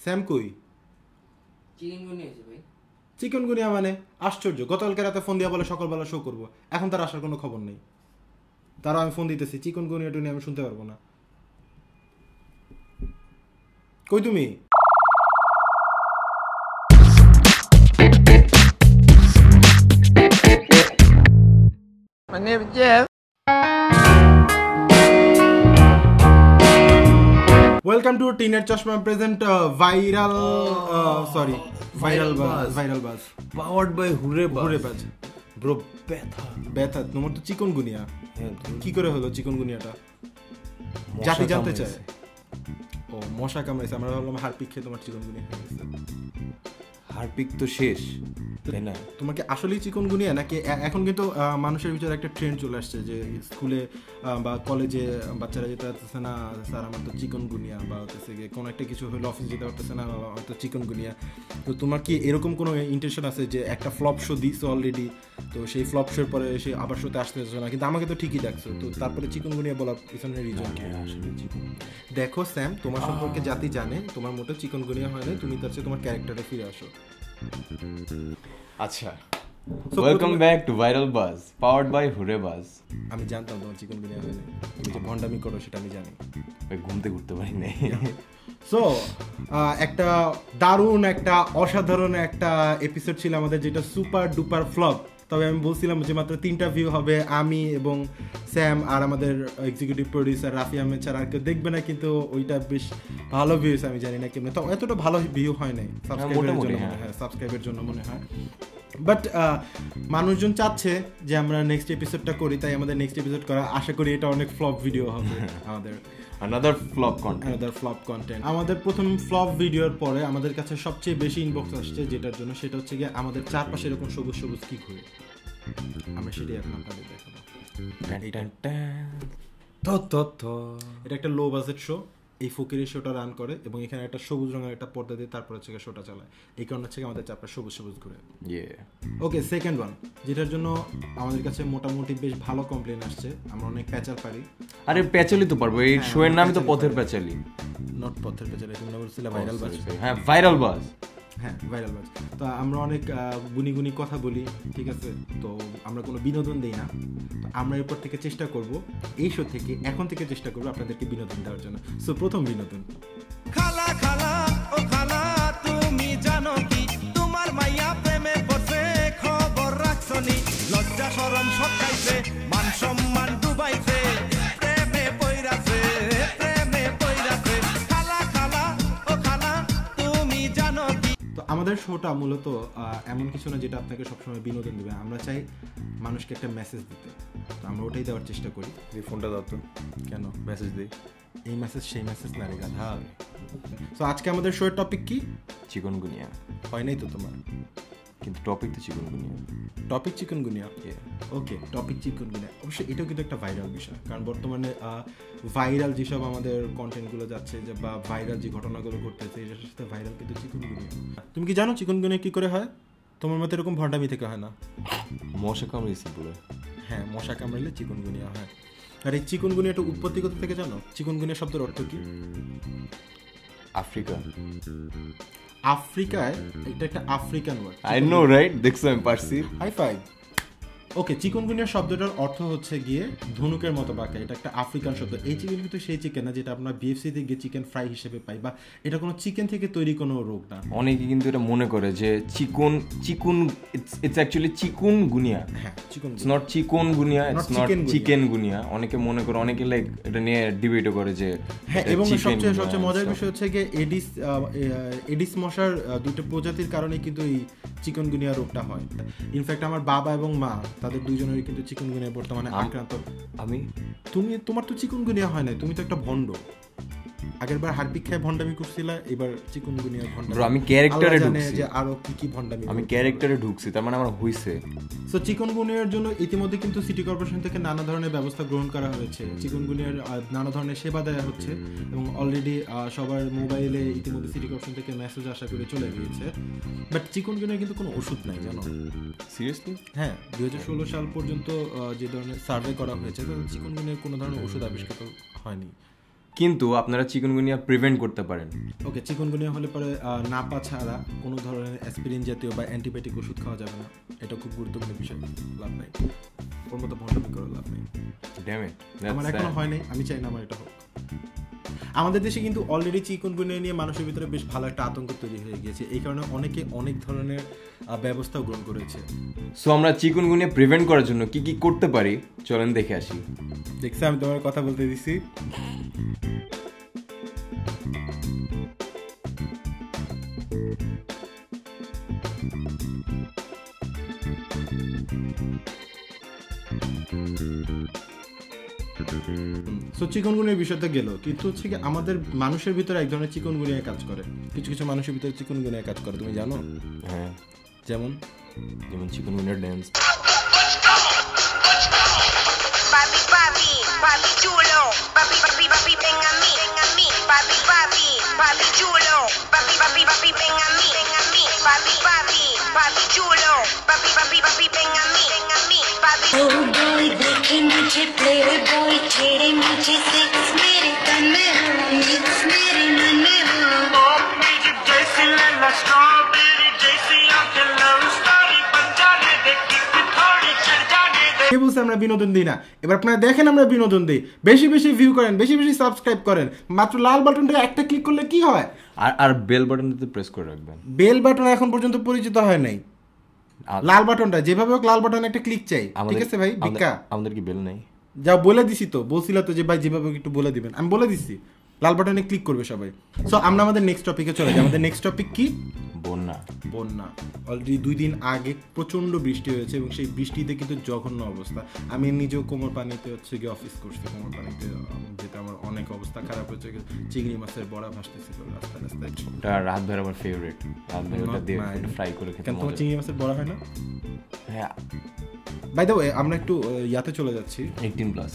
Sam কই? Chikungunya মানে আশ্চর্য, গতকালকে রাতে ফোন দিয়া বলে সকালবেলা শো করবো, এখন তার আসার কোনো খবর নেই। তারা আমি ফোন দিতেছি, চিকেনগুনিয়া টুনি আমি শুনতে পারবো না। কই তুমি? My name is Jeff. Welcome to টিনের চশমা প্রেজেন্ট ভাইরাল বাজ Powered by হুরে Hure বাজ। ব্রো ব্যথা তোমার তো চিকনগুনিয়া। কি করে হলো চিকনগুনিয়াটা? জাতি জানতে চায়। ও মশা কামড়াইছে, আমরা ভাবলাম হারপিক খেয়ে তোমার চিকনগুনিয়া হয়ে গেছে। হারপিক তো শেষ, তাই না? তোমার কি আসলেই চিকনগুনিয়া নাকি? এখন কিন্তু মানুষের ভিতরে একটা ট্রেন্ড চলে আসছে যে স্কুলে বা কলেজে বাচ্চারা যেতে পারতেছে না, স্যার আমার তো চিকনগুনিয়া, বা হচ্ছে গিয়ে কোনো একটা কিছু হলে অফিস যেতে পারতেছে না, আমার তো চিকনগুনিয়া। তো তোমার কি এরকম কোনো ইন্টেনশন আছে যে একটা ফ্লপ শো দিছো অলরেডি, তো সেই ফ্লপ শোর পরে সে আবার শোতে আসতে চাচ্ছে না, কিন্তু আমাকে তো ঠিকই দেখছো, তো তারপরে চিকনগুনিয়া বলার পিছনের রিজন কি? দেখো স্যাম, তোমার সম্পর্কে জাতি জানে তোমার মোটেও চিকনগুনিয়া হয় না, তুমি তার চেয়ে তোমার ক্যারেক্টারে ফিরে আসো। আচ্ছা, ওয়েলকাম ব্যাক টু ভাইরাল বাজ পাওয়ার্ড বাই হুরে বাজ। আমি জানতাম তোমার চিকনগুনিয়া হয় না, তুমি যে ভন্ডামি করো সেটা আমি জানি। ঘুমতে ঘুরতে পারি নাই। সো একটা দারুণ একটা অসাধারণ একটা এপিসোড ছিল আমাদের, যেটা সুপার ডুপার ফ্লপ। তবে আমি বলছিলাম যে মাত্র 3টা ভিউ হবে, আমি এবং স্যাম আর আমাদের এক্সিকিউটিভ প্রডিউসার রাফি আহমেদ ছাড়া আর কেউ দেখবে না, কিন্তু ওইটা বেশ ভালো ভিউস। আমি জানি না কেমন, তো এতটা ভালো ভিউ হয় নাই সাবস্ক্রাইবের জন্য মনে হয়। বাট মানুষজন চাচ্ছে যে আমরা নেক্সট এপিসোডটা করি, তাই আমাদের নেক্সট এপিসোড করা। আশা করি এটা অনেক ফ্লপ ভিডিও হবে আমাদের। another flop content. আমাদের প্রথম ফ্লপ ভিডিওর পরে আমাদের কাছে সবচেয়ে বেশি ইনবক্স আসছে যেটার জন্য, সেটা হচ্ছে গিয়ে আমাদের চারপাশে এরকম সবুজ সবুজ কি ঘুরে। আমরা সেটাই এখন আপনাদের দেখাবো। এটা একটা লো বাজেট শো, এই ফকিরের শোটা রান করে এবং এখানে একটা সবুজ রঙের একটা পর্দা দিয়ে তারপর হচ্ছে শোটা চালায়। এই কারণে হচ্ছে আমাদের চারপাশে সবুজ সবুজ ঘুরে। ওকে, সেকেন্ড ওয়ান, যেটার জন্য আমাদের কাছে মোটামুটি বেশ ভালো কমপ্লেন আসছে। আমরা অনেক প্যাচাল পারি। আরে প্যাচালি তো পারবো, এই শো এর নামই তো পথের প্যাচালি। নট পথের প্যাচালি, তুমি না বলছিলে ভাইরাল বাজ? হ্যাঁ, ভাইরাল বাজ। তো আমরা অনেক গুনি কথা বলি, ঠিক আছে? তো আমরা কোনো বিনোদন দেই না। তো আমরা এরপর থেকে চেষ্টা করব, এই শো থেকে এখন থেকে চেষ্টা করবো আপনাদেরকে বিনোদন দেওয়ার জন্য। সো প্রথম বিনোদন, খালা খালা ও খালা তুমি জানো কি তোমার মাইয়া প্রেমে পড়ছে, খবর রাখছনি? লজ্জা শরম সব খাইছে, মান সম্মান ডুবাইছে, প্রেমে পইরাছে। খালা খালা ও খালা তুমি জানো কি? তো আমাদের শোটা মূলত এমন কিছু না যেটা আপনাকে সবসময় বিনোদন দেবে। আমরা চাই মানুষকে একটা মেসেজ দিতে, তো আমরা ওটাই দেওয়ার চেষ্টা করি। এই ফোনটা দাও তো। কেন মেসেজ দেই? এই মেসেজ সেই মেসেজ না রে গাধা। সো আজকে আমাদের শোয়ের টপিক কি? চিকনগুনিয়া। হয় নাই তো তোমার, কিন্তু টপিক তো chikungunya. Topic chikungunya. Okay, topic chikungunya. অবশ্যই এটাও কিন্তু একটা ভাইরাল বিষয়, কারণ বর্তমানে ভাইরাল যেসব আমাদের কন্টেন্টগুলো যাচ্ছে যে বা ভাইরাল যে ঘটনাগুলো ঘটতেছে, এটার সাথে ভাইরাল কিন্তু চিকনগুনিয়া। তুমি কি জানো চিকনগুনিয়া কি করে হয়? তোমার মতো এরকম ভণ্ডামি থেকে হয় না। মশা কামড়েছে বলে? হ্যাঁ, মশা কামড়ালে চিকনগুনিয়া হয়। আর এই চিকনগুনিয়াটা উৎপত্তি কোথা থেকে জানো? চিকনগুনিয়া শব্দের অর্থ কি? আফ্রিকায় এটা একটা African word. I know right, দেখছো আমি পারছি। High five. ওকে, চিকনগুনিয়া শব্দটার অর্থ হচ্ছে গিয়ে ধনুকের মতো বাঁকা। এটা একটা আফ্রিকান শব্দ। এই চিকেন কিন্তু সেই চিকেন না যেটা আমরা বিএফসিতে গিয়ে চিকেন ফ্রাই হিসেবে পাই, বা এটা কোনো চিকেন থেকে তৈরি কোনো রোগ না। অনেকে কিন্তু এটা মনে করে যে চিকুন ইটস অ্যাকচুয়ালি চিকুনগুনিয়া। হ্যাঁ, it's not chikungunya, it's not chikungunya. অনেকে মনে করে, অনেকে লাইক এটা নিয়ে ডিবেটও করে যে হ্যাঁ। এবং সবচেয়ে মজার বিষয় হচ্ছে গিয়ে এডিস মশার দুটো প্রজাতির কারণে কিন্তু এই চিকনগুনিয়া রোগটা হয়। ইনফ্যাক্ট আমার বাবা এবং মা তাদের দুইজনেরই কিন্তু চিকনগুনিয়া বর্তমানে আক্রান্ত। তোমার তো চিকনগুনিয়া হয় না, তুমি তো একটা ভণ্ড। আগেরবার হারপিক খায় ভন্ডামি করছিলা, এবার চিকনগুনিয়া ভন্ডামি। আমি ক্যারেক্টারে ঢুকছি, যে আরো কি ভন্ডামি আমি ক্যারেক্টারে ঢুকছি, তার মানে আমার হইছে। সো চিকনগুনিয়ার জন্য ইতিমধ্যে কিন্তু সিটি কর্পোরেশন থেকে নানা ধরনের ব্যবস্থা গ্রহণ করা হয়েছে। চিকনগুনিয়ার নানা ধরনের সেবা দেওয়া হচ্ছে এবং অলরেডি সবার মোবাইলে ইতিমধ্যে সিটি কর্পোরেশন থেকে মেসেজ আশা করে চলে গিয়েছে। বাট চিকনগুনিয়ার কিন্তু কোনো ওষুধ নাই, জানো? সিরিয়াসলি? হ্যাঁ, 2016 সাল পর্যন্ত যে ধরনের সার্ভে করা হয়েছে, চিকনগুনিয়ার কোনো ধরনের ওষুধ আবিষ্কৃত হয়নি। কিন্তু আপনারা চিকুনগুনিয়া প্রিভেন্ট করতে পারেন। ওকে, চিকুনগুনিয়া হলে পরে নাপা ছাড়া কোনো ধরনের অ্যাসপিরিন জাতীয় বা অ্যান্টিবায়োটিক ওষুধ খাওয়া যাবে না। এটা খুব গুরুত্বপূর্ণ বিষয়, লাভ নাই ওর মতো ভণ্ডামি করে লাভ নেই। আমার এখনো হয় নাই, আমি চাই না আমার এটা হোক। আমাদের দেশে কিন্তু অলরেডি চিকুনগুনিয়া নিয়ে মানুষের ভিতরে বেশ ভালো একটা আতঙ্ক তৈরি হয়ে গিয়েছে, এই কারণে অনেকে অনেক ধরনের ব্যবস্থা গ্রহণ করেছে। সো আমরা চিকুনগুনিয়া প্রিভেন্ট করার জন্য কি কি করতে পারি চলেন দেখে আসি। দেখছি আমি তোমার কথা বলতে দিছি। সো চিকুনগুনিয়ার বিষয়টা গেল, কিন্তু হচ্ছে কি আমাদের মানুষের ভিতরে এক ধরনের চিকুনগুনিয়া কাজ করে, কিছু কিছু মানুষের ভিতরে চিকুনগুনিয়া কাজ করে, তুমি জানো? হ্যাঁ, যেমন চিকুনগুনিয়ার ড্যান্স। আমরা বিনোদন দিই না, এবার আপনারা দেখেন আমরা বিনোদন দিই, বেশি বেশি ভিউ করেন, বেশি বেশি সাবস্ক্রাইব করেন, মাত্র লাল বাটনটা একটা ক্লিক করলে কি হয়, আর বেল বাটনটাতে প্রেস করে রাখবেন। বেল বাটন এখন পর্যন্ত পরিচিত হয় নাই, লাল বাটনটা যেভাবে হোক লাল বাটন একটা ক্লিক চাই, ঠিক আছে ভাই? ভিক্ষা আমাদের কি বেল নাই? যা বলে দিছি তো, বলছিলা তো যে ভাই যেভাবে একটু বলে দিবেন, আমি বলে দিছি লাল বাটনে ক্লিক করবে সবাই। সো আমরা আমাদের নেক্সট টপিকে চলে যাই। আমাদের নেক্সট টপিক কি? বন্যা। অলরেডি 2 দিন আগে প্রচন্ড বৃষ্টি হয়েছে এবং সেই বৃষ্টিতে কিন্তু জঘন্য অবস্থা। আমি নিজেও কোমর পানিতে হচ্ছে গিয়ে অফিস করছি, কোমর পানিতে যেতে আমার অনেক অবস্থা খারাপ হয়েছে। চিংড়ি মাছের বড়া ভাসতেছিল রাস্তায় রাস্তায়। ওটা রাত ভর আমার ফেভারিট, রাত ভর ওটা দিয়ে ফ্রাই করে খেতে। কেন তোমার চিংড়ি মাছের বড়া হয় না? হ্যাঁ। বাই দ্য ওয়ে, আমরা একটু ইয়াতে চলে যাচ্ছি। 18+,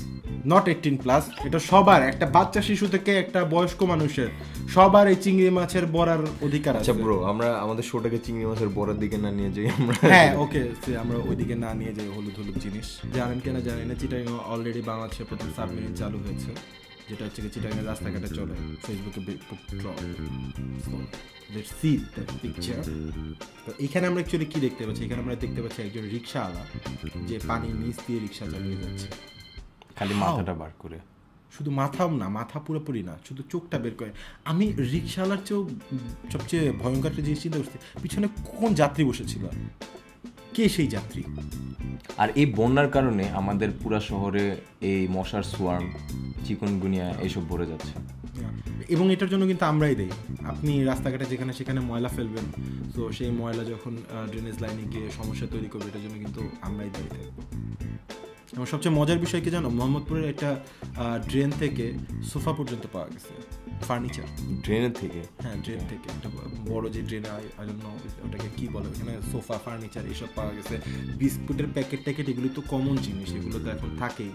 নট 18+, এটা সবার, একটা বাচ্চা শিশু থেকে একটা বয়স্ক মানুষের সবার এই চিংড়ি মাছের বড়ার অধিকার আছে। আচ্ছা ব্রো, আমরা আমাদের শোটাকে চিংড়ি মাছের বড়ার দিকে না নিয়ে যাই আমরা। হ্যাঁ ওকে, আমরা ওইদিকে না নিয়ে যাই। হলুদ হলুদ জিনিস জানেন কিনা জানি না, চিটাগাং অলরেডি বাংলাদেশের প্রথম সাবমেরিন চালু হয়েছে, যেটা হচ্ছে চিটাগাংয়ের রাস্তাঘাটে চলে। ফেসবুকে লেটস সি দ্য পিকচার। তো এখানে আমরা অ্যাকচুয়ালি কি দেখতে পাচ্ছি? এখানে আমরা দেখতে পাচ্ছি একজন রিকশাওয়ালা যে পানির নিচ দিয়ে রিকশা চালিয়ে যাচ্ছে, খালি মাথাটা বার করে। শুধু মাথাও না, মাথা পুরোপুরি না, শুধু চোখটা বের করে। আমি রিকশাওয়ালার চেয়েও সবচেয়ে ভয়ঙ্কর একটা জিনিস চিন্তা করছি, পিছনে কোন যাত্রী বসেছিল, কে সেই যাত্রী? আর এই বন্যার কারণে আমাদের পুরা শহরে এই মশার সোয়ার্ম, চিকুনগুনিয়া এইসব ভরে যাচ্ছে। এবং এটার জন্য কিন্তু আমরাই দেই। আপনি রাস্তাঘাটে যেখানে সেখানে ময়লা ফেলবেন, তো সেই ময়লা যখন ড্রেনেজ লাইনে গিয়ে সমস্যা তৈরি করবে, এটার জন্য কিন্তু আমরাই দায়ী থাকবো। এবং সবচেয়ে মজার বিষয় কি জানো? মোহাম্মদপুরের একটা ড্রেন থেকে সোফা পর্যন্ত পাওয়া গেছে, ফার্নিচার। ড্রেনের থেকে? হ্যাঁ, ড্রেন থেকে একটা বড় যে ড্রেন, আই ডোন্ট নো ওটাকে কি বলে, ওখানে সোফা, ফার্নিচার এইসব পাওয়া গেছে। বিস্কুটের প্যাকেট ট্যাকেট এগুলো তো কমন জিনিস, এগুলো তো এখন থাকেই।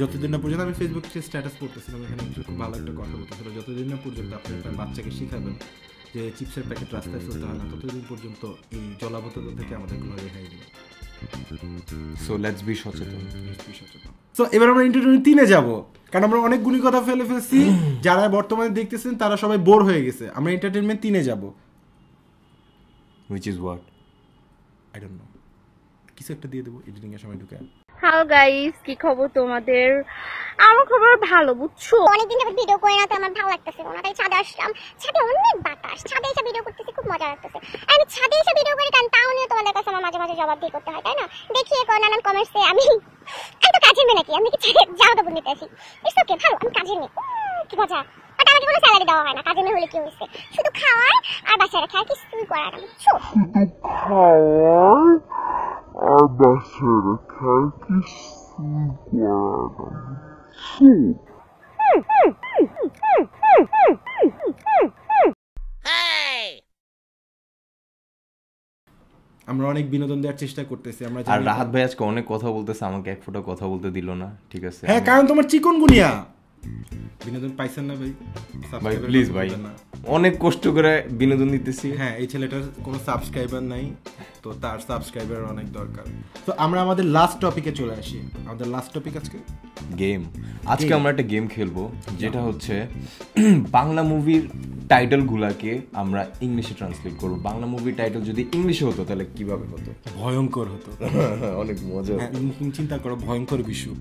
যতদিন না পর্যন্ত, আমি ফেসবুকে স্ট্যাটাস করতেছিলাম, এখানে খুব ভালো একটা কথা বলতেছিল, যতদিন না পর্যন্ত আপনি আপনার বাচ্চাকে শেখাবেন যে চিপসের প্যাকেট রাস্তায় ফেলতে হয় না, ততদিন পর্যন্ত এই জলাবদ্ধতা থেকে আমাদের কোনো রেহাই নেই। সো লেটস বি সচেতন। সো এবার আমরা এন্টারটেইনমেন্ট 3-এ যাব, কারণ আমরা অনেকগুলি কথা ফেলে ফেলছি। যারা বর্তমানে দেখতেছেন তারা সবাই বোর হয়ে গেছে। আমরা এন্টারটেইনমেন্ট 3-এ যাব, which is what I don't know, কিছু একটা দিয়ে দেবো এডিটিং এর সময় ঢুকে। হ্যালো গাইস, কি খবর তোমাদের? আমার খবর ভালো, বুঝছো? অনেকদিন ধরে ভিডিও করে না, তো আমার ভালো লাগতেছে না, তাই ছাদে আসলাম। ছাদে অনেক বাতাস, ছাদে এসে ভিডিও করতেছি, খুব মজা লাগতেছে। আমি ছাদে এসে ভিডিও করি কারণ তাও নিয়ে তোমাদের কাছে আমার মাঝে মাঝে জবাব দিয়ে করতে হয়, তাই না? দেখি নানান কমেন্টসে আমি তো কাজের মেয়ে নাকি, আমি কি ছাদে যাওয়া তো নিতে আসি? ইটস ওকে, ভালো, আমি কাজের মেয়ে, কি মজা। বাট আমাকে কোনো স্যালারি দেওয়া হয় না, কাজের মেয়ে হলে কি হয়েছে? শুধু খাওয়ায় আর বাসায় রাখে, আর কিছুই করার না, বুঝছো? আর বাসায় রাখা কিছু করার না। আমরা অনেক বিনোদন দেওয়ার চেষ্টা করতেছি। আমরা আর রাহাত ভাই আজকে অনেক কথা বলতেছে, আমাকে এক ফোঁটা কথা বলতে দিল না। ঠিক আছে, হ্যাঁ, কারণ তোমার চিকুনগুনিয়া। বিনোদন পাইছেন না ভাই? ভাই প্লিজ ভাই, অনেক কষ্ট করে বিনোদন দিতেছি। হ্যাঁ, এই ছেলেটার কোনো সাবস্ক্রাইবার নাই, তো তার সাবস্ক্রাইবার অনেক দরকার। তো আমরা আমাদের লাস্ট টপিকে চলে আসি। আমাদের লাস্ট টপিক আজকে গেম। আজকে আমরা একটা গেম খেলবো, যেটা হচ্ছে বাংলা মুভির টাইটেল গুলাকে আমরা ইংলিশে ট্রান্সলেট করবো। বাংলা মুভির টাইটেল যদি ইংলিশে হতো তাহলে কিভাবে হতো? ভয়ঙ্কর হতো। অনেক মজা। চিন্তা করো, ভয়ঙ্কর বিশু,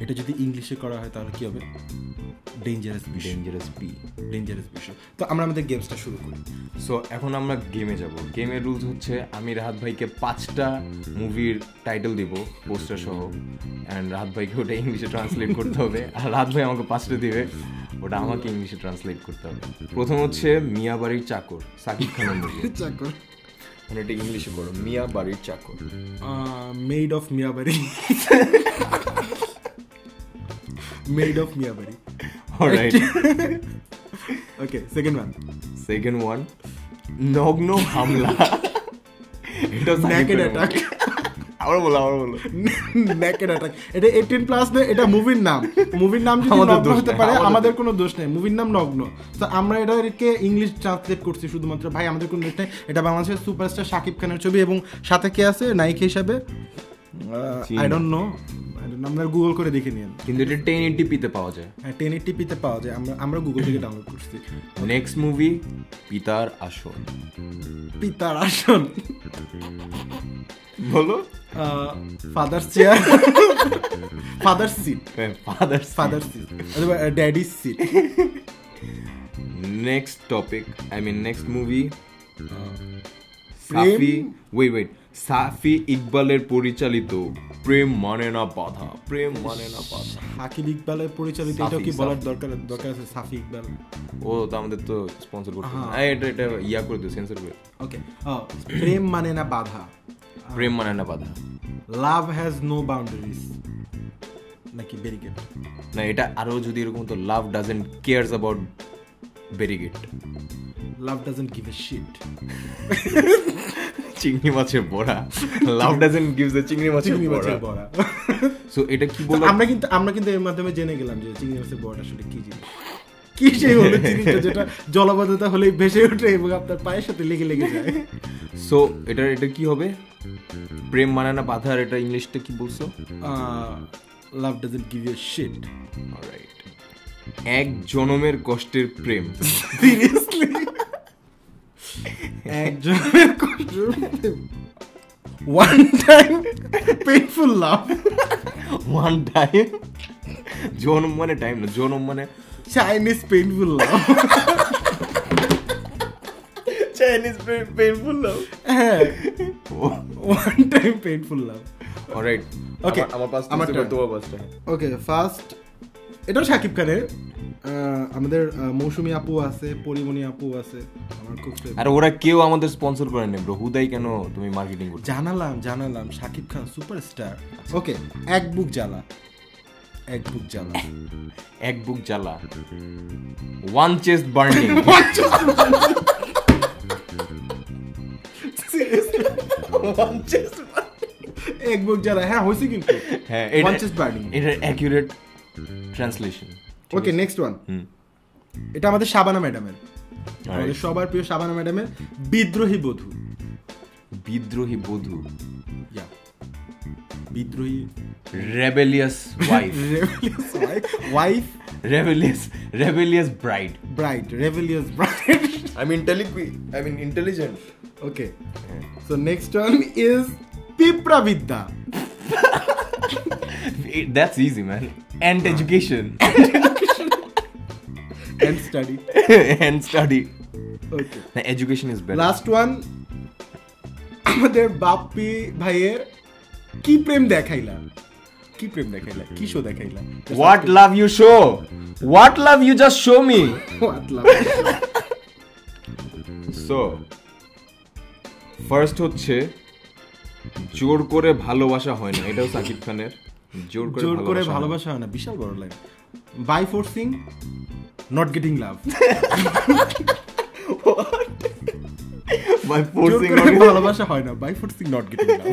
এটা যদি ইংলিশে করা হয় তাহলে কি হবে? ডেঞ্জারাস বিশু। তো আমরা আমাদের গেমসটা শুরু করি। সো এখন আমরা গেমে যাব। গেমের রুলস হচ্ছে আমি রাহাত ভাইকে 5টা মুভির টাইটেল দিব পোস্টার সহ, অ্যান্ড রাহাত ভাইকে ওটা ইংলিশে ট্রান্সলেট করতে হবে, আর রাহাত ভাই আমাকে 5টা দিবে, ওটা আমাকে ইংলিশে ট্রান্সলেট করতে হবে। প্রথম হচ্ছে মিয়া বাড়ির চাকর, সাকিব খানের মুভি। চাকর মানে এটা ইংলিশে করো, মিয়া বাড়ির চাকর। Made of Miabari. Made of Miabari. Alright. Okay, second one নগ্ন হামলা। এটা নেকেড অ্যাটাক। আবার বলো। নেকেড অ্যাটাক, এটা 18+ না, এটা মুভির নাম যদি নগ্ন হতে পারে আমাদের কোনো দোষ নেই, মুভির নাম নগ্ন। তো আমরা এটাকে ইংলিশ ট্রান্সলেট করছি শুধুমাত্র, ভাই আমাদের কোনো দোষ নেই। এটা বাংলাদেশের সুপারস্টার শাকিব খানের ছবি, এবং সাথে কে আছে নায়িকা হিসাবে? আই ডোন্ট নো, আমরা গুগল করে দেখে নিন। কিন্তু এটা 1080p-তে পাওয়া যায়। হ্যাঁ, 1080p-তে পাওয়া যায়, আমরা গুগল থেকে ডাউনলোড করছি। নেক্সট মুভি পিতার আসন। বলো। Father chair, father seat, daddy seat. Next topic, next movie Safi ইকবালের পরিচালিত প্রেম মানে না বাধা। সাকিব ইকবালের পরিচালিত, এটা কি বলার দরকার আছে? সাফি ইকবাল, ও তো আমাদের তো স্পন্সর করতে, এটা ইয়া করে দিও, সেন্সর করে। ওকে, প্রেম মানে না বাধা। লাভ হ্যাজ নো বাউন্ডারিজ নাকি ব্যারিকেড? না, এটা আরো যদি এরকম তো, love doesn't cares about barricade. Love doesn't give a shit. চিংড়ি মাছের বড়া। লাভ ডাজন্ট গিভস দ্য চিংড়ি মাছের বড়া। সো এটা কি বলবো? আমরা কিন্তু এর মাধ্যমে জেনে গেলাম যে চিংড়ি মাছের বড়াটা আসলে কি জিনিস, কি সেই হলো জিনিসটা যেটা জলবদ্ধতা হলেই ভেসে ওঠে এবং আপনার পায়ের সাথে লেগে যায়। সো এটা কি হবে? প্রেম মানে না বাধার এটা ইংলিশটা কি বলছো? Love doesn't give you shit. Alright. এক জনমের কষ্টের প্রেম। সিরিয়াসলি? এক জনমের কষ্টের প্রেম। One time painful love. One time, জনম মানে টাইম না, জনম মানে Chinese painful love. Chinese painful love. হ্যাঁ, one time painful love. Alright. Okay, আমার পাঁচটা, তোমার পাঁচটা। ওকে, ফার্স্ট এটাও শাকিব খানের। আমাদের মৌসুমী আপু আছে, পরিমণি আপু আছে, আমার খুব আর ওরা কেউ আমাদের স্পন্সর করে না ব্রো, হুদাই কেন তুমি মার্কেটিং করছো? জানালাম শাকিব খান সুপারস্টার। ওকে, এক বুক জ্বালা। One chest burning. এক বুক জ্বালা, হ্যাঁ হয়েছে কিন্তু। হ্যাঁ, ওয়ান চেস্ট বার্নিং, এটার অ্যাকুরেট ট্রান্সলেশন। ওকে, নেক্সট ওয়ান। এটা আমাদের শাবানা ম্যাডামের, আমাদের সবার প্রিয় শাবানা ম্যাডামের বিদ্রোহী বধূ। Rebellious wife. Rebellious bride. I mean intelligent. Okay. So next one is Pipra Vidya. That's easy, man. And education. And study. Okay. The education is better. Last one, আমাদের বাপ্পি ভাইয়ের কি প্রেম দেখাইলা, কি show দেখাইলা? What love you show? What love you just show me? What love? So, first হচ্ছে জোর করে ভালোবাসা হয় না, এটাও সাকিব খানের। জোর করে ভালোবাসা হয় না, বিশাল বড় line. By forcing not getting love. By forcing ভালোবাসা হয় না, by forcing not getting love.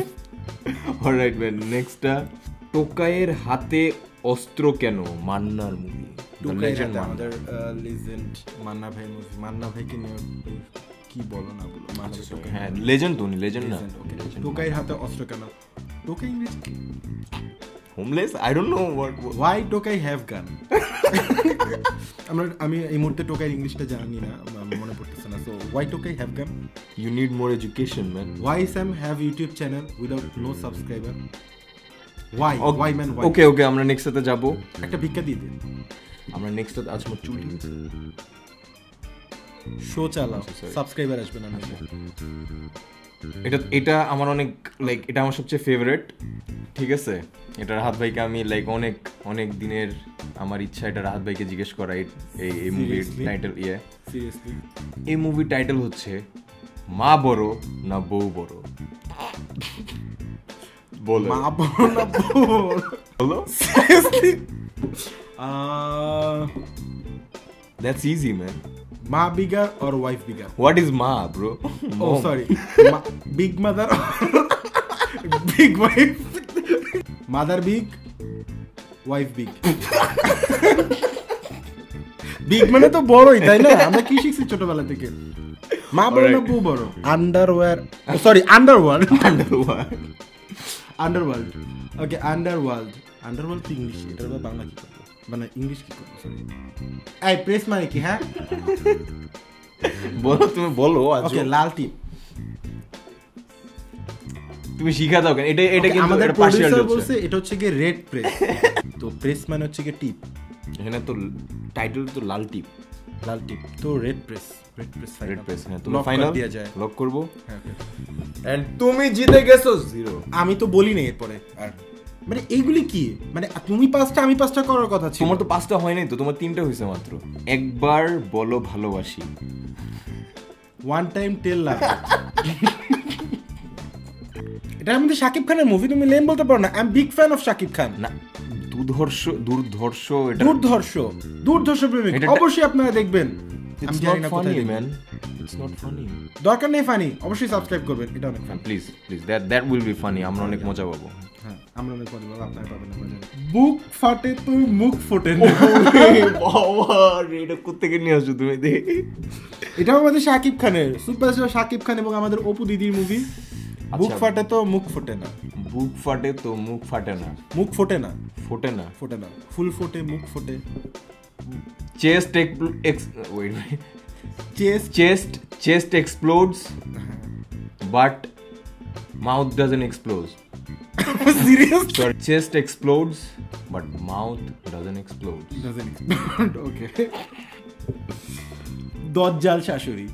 Alright man, নেক্সটটা টোকাইয়ের হাতে অস্ত্র কেন, মান্নার মুভি। টোকাই legend হাতে মান্না। আমাদের লেজেন্ড মান্না ভাই মুভি, মান্না ভাইকে নিয়ে কি বলো না বলো, মান্না ভাই টোকাই হ্যাঁ লেজেন্ড তো উনি লেজেন্ড না legend, okay. টোকাইয়ের হাতে অস্ত্র কেন? টোকাই ইংরেজি কি? Homeless I don't know what Why Tokai have গান? আমি এই মুহূর্তে টোকাইয়ের ইংলিশটা জানি না, আমার মনে পড়তেছে না। সো ওয়াই টোকাই have gun? You need more education man Why Sam have YouTube channel without no subscriber? Why? Why man? Why? ওকে ওকে আমরা নেক্সট সাথে যাব একটা ভিক্ষা দিয়ে দিন। আমরা নেক্সট সাথে আজকে চুটি শো চালাও, sorry. সাবস্ক্রাইবার আসবে না। এটা আমার অনেক লাইক এটা আমার সবচেয়ে ফেভারিট, ঠিক আছে? এটা রাহাত ভাইকে আমি লাইক অনেক অনেক দিনের আমার ইচ্ছা এটা রাহাত ভাইকে জিজ্ঞেস করা এই মুভির Seriously? টাইটেল সিরিয়াসলি এই মুভির টাইটেল হচ্ছে মা বড় না বউ বড়। বলো মা বড় না বউ বড়? বলো সিরিয়াসলি দ্যাটস ইজি ম্যান। মা bigger or wife bigger? What is মা bro? Oh sorry, big mother or big wife? Mother big, wife big. Big মানে তো বড়ই, তাই না? আমরা কি শিখছি ছোটবেলা থেকে? মা বড় না বউ বড়? Underwear, sorry underworld. আন্ডারওয়ার্ল্ড, ওকে আন্ডারওয়ার্ল্ড। আন্ডারওয়ার্ল্ড তো ইংলিশ, এটার বাংলা কি করবো, মানে ইংলিশ কি করবো? সরি এই প্রেস মানে কি? হ্যাঁ বলো তুমি বলো। ওকে লাল টিপ। তুমি শিখা দাও কেন? এটা কিন্তু আমাদের পার্সিয়াল প্রোডিউসার বলছে এটা হচ্ছে কি রেড প্রেস। তো প্রেস মানে হচ্ছে কি টিপ, এখানে তো টাইটেল তো লাল টিপ, লাল টিপ তো red press. Red press red press. হ্যাঁ তুমি লক ফাইনাল দেয়া যায়। লক করব হ্যাঁ, okay. এন্ড তুমি জিতে গেছো 0। আমি তো বলি না এরপরে আর, মানে এইগুলি কি, মানে তুমি পাঁচটা আমি পাঁচটা করার কথা ছিল। তোমার তো 5টা হয় নাই তো, তোমার 3টা হয়েছে মাত্র। একবার বলো ভালোবাসি। ওয়ান টাইম টেল লাভ। এটা আমাদের শাকিব খানের মুভি, তুমি লেম বলতে পারো না। I am big fan of Shakib Khan. না দুর্ধর্ষ এটা দুর্ধর্ষ প্রেমিক, এটা- অবশ্যই আপনারা দেখবেন। আমি It's জানি not না কোথায় funny, দেখবেন। man. It's not funny. দরকার নেই ফানি, অবশ্যই সাবস্ক্রাইব করবেন, এটা অনেক fun. Please, that will be funny. আমরা অনেক মজা পাবো। হ্যাঁ আমরা অনেক মজা পাবো, আপনারা পাবেন, আমরা জানি। বুক ফাটে তো মুখ ফোটে না। বাবা এটা কোত্থেকে নিয়ে আসছো তুমি? এটাও আমাদের শাকিব খানের, সুপারস্টার শাকিব খান এবং আমাদের অপু দিদির মুভি। বুক ফাটে তো মুখ ফোটে না। বুক ফাটে তো মুখ ফাটে না। মুখ ফোটে না, ফোটে না। ফোটে না, ফুল ফোটে মুখ ফোটে। Chest explodes, but mouth doesn't explode. Serious? Sorry, chest explodes, but mouth doesn't explode. ওকে। দজ্জাল শাশুড়ি।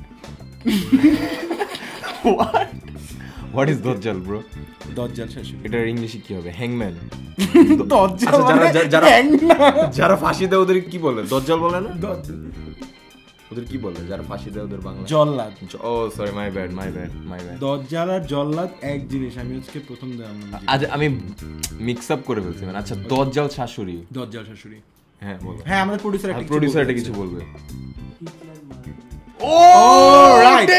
What is দজ্জাল bro? দজ্জাল শাশুড়ি। এটার ইংলিশে কি হবে? হ্যাংম্যান। দজ্জাল আচ্ছা, যারা হ্যাং না। যারা ফাঁসি দেয় ওদের কি বলে? দজ্জাল বলে না? দজ্জাল। ওদের কি বলে যারা ফাঁসি দেয় ওদের বাংলা? জল্লাদ। ও সরি মাই ব্যাড। দজ্জাল আর জল্লাদ এক জিনিস, আমি আজকে প্রথম আজ আমি মিক্স আপ করে ফেলছি মানে। আচ্ছা দজ্জাল শাশুড়ি। দজ্জাল শাশুড়ি। হ্যাঁ বলো। হ্যাঁ আমাদের প্রোডিউসার একটা প্রোডিউসার এটা কিছু বলবে। ও রাইট,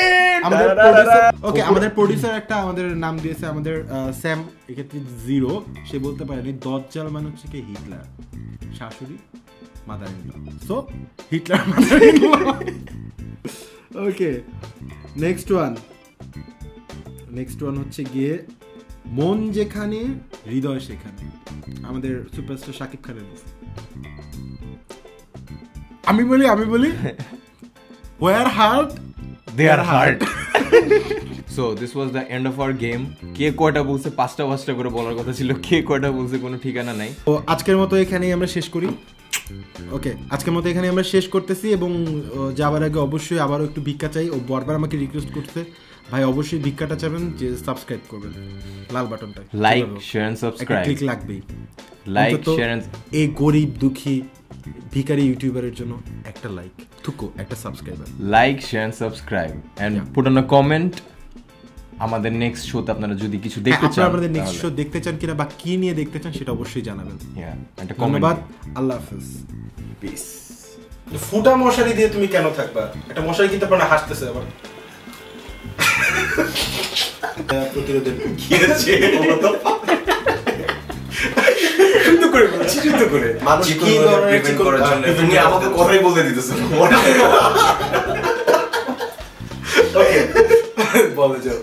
আমাদের প্রোডিউসার, ওকে আমাদের প্রোডিউসার একটা আমাদের নাম দিয়েছে আমাদের স্যাম, এক্ষেত্রে 0। সে বলতে পারেনি দজ্জাল মানে হচ্ছে কি হিটলার, শাশুড়ি mother in law, so Hitler mother in law. Okay next one হচ্ছে গিয়ে মন যেখানে হৃদয় সেখানে, আমাদের সুপারস্টার শাকিব খানের মুভি। আমি বলি where heart Their heart. So this was the end of our game. কে কয়টা বলছে? 5টা করে বলার কথা ছিল। কে কয়টা বলছে কোনো ঠিকানা নাই। তো আজকের মতো এখানেই আমরা শেষ করি। ওকে আজকের মতো এখানে আমরা শেষ করতেছি এবং যাওয়ার আগে অবশ্যই আবারও একটু ভিক্ষা চাই। ও বারবার আমাকে রিকোয়েস্ট করতে, ভাই অবশ্যই ভিক্ষাটা চাবেন যে সাবস্ক্রাইব করবেন, লাল বাটনটা লাইক শেয়ার এন্ড একটা সাবস্ক্রাইব। ক্লিক লাগবেই। লাইক অন্তত শেয়ার এন্ড এই গরিব দুঃখী ভিখারি ইউটিউবারের জন্য একটা লাইক, থুকো একটা subscriber. Like share and subscribe and put on a comment. আমাদের নেক্সট শোতে আপনারা যদি কিছু দেখতে চান, আপনারা আমাদের নেক্সট শো দেখতে চান কিনা বা কি নিয়ে দেখতে চান সেটা অবশ্যই জানাবেন। একটা কমেন্ট। ধন্যবাদ, আল্লাহ হাফেজ, পিস। ফুটা মশারি দিয়ে তুমি কেন থাকবা? একটা মশারি কিনতে পারো না, হাসতেছে আবার। প্রতিরোধের কি আছে? করে মানুষ কি ধরনের প্রিভেন্ট করার জন্য তুমি আমাকে কথাই বলতে দিতেছো ওকে বলে যাও